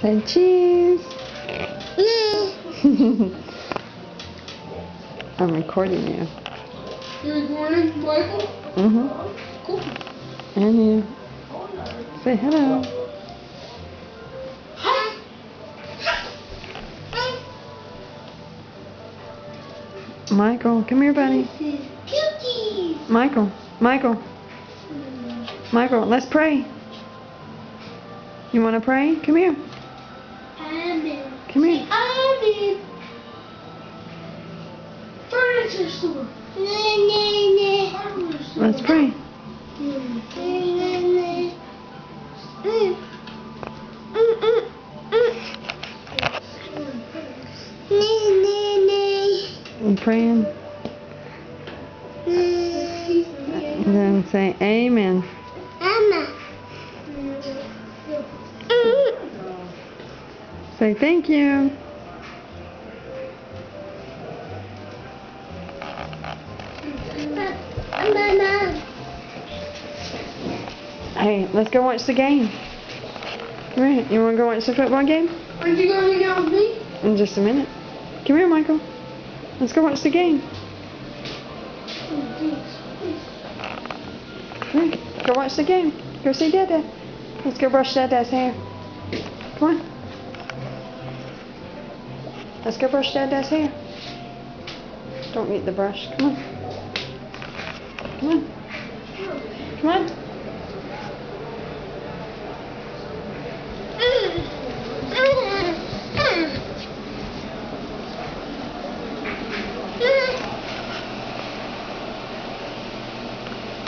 Say cheese. I'm recording you. You're recording, Michael? Mm-hmm. Cool. And you. Say hello. Hi. Michael, come here, buddy. Cookies. Michael, let's pray. You want to pray? Come here. Amen. Come here. Amen. Furniture store. Hardware store. Let's pray. I'm praying. And then say amen. Say thank you. Hey, let's go watch the game. Come here. You want to go watch the football game? Aren't you going to hang out with me? In just a minute. Come here, Michael. Let's go watch the game. Come here. Go watch the game. Go see Dada. Let's go brush Dada's hair. Come on. Let's go brush Dada's hair. Don't eat the brush. Come on. Come on. Come on.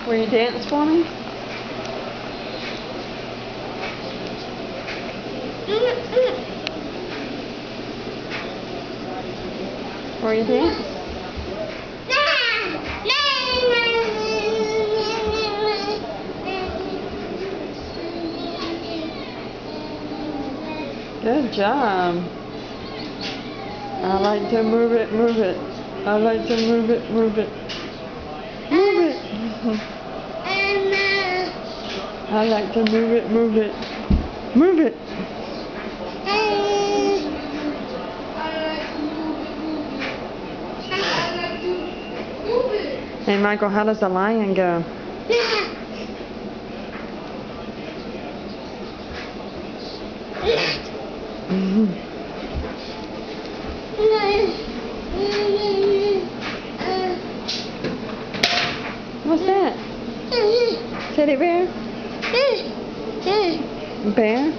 Will you dance for me? Will you dance? Good job. I like to move it, move it. I like to move it, move it. Move it. I like to move it, move it. Move it. Hey Michael, how does the lion go? What's that? Teddy bear? Bear?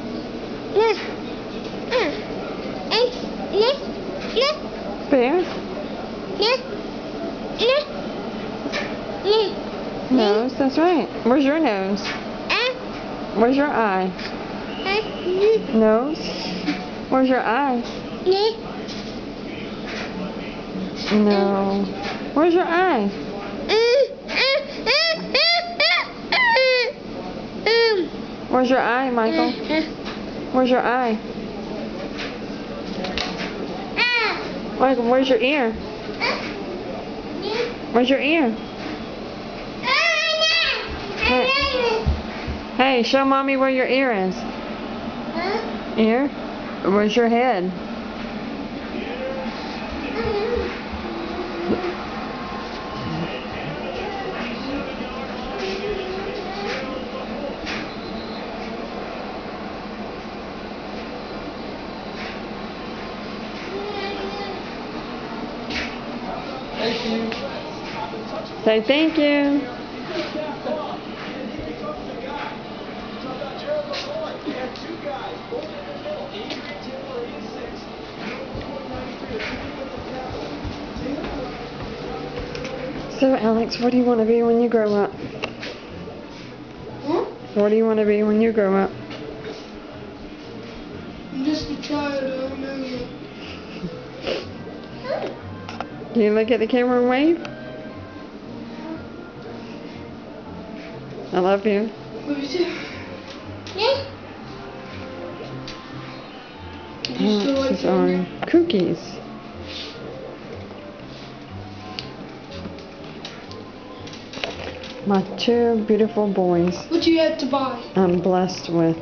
Bear? Nose, that's right. Where's your nose? Where's your eye? Nose? Where's your eye? No. Where's your eye? Where's your eye, Michael? Where's your eye? Michael, where's your ear? Where's your ear? Hey, show mommy where your ear is. Ear? Where's your head? Thank you. Say thank you. So Alex, what do you want to be when you grow up? Huh? What do you want to be when you grow up? I'm just a child, I don't know yet. Do you look at the camera and wave? I love you. Love you too. You still like She's on cookies. My two beautiful boys What you had to buy? I'm blessed with.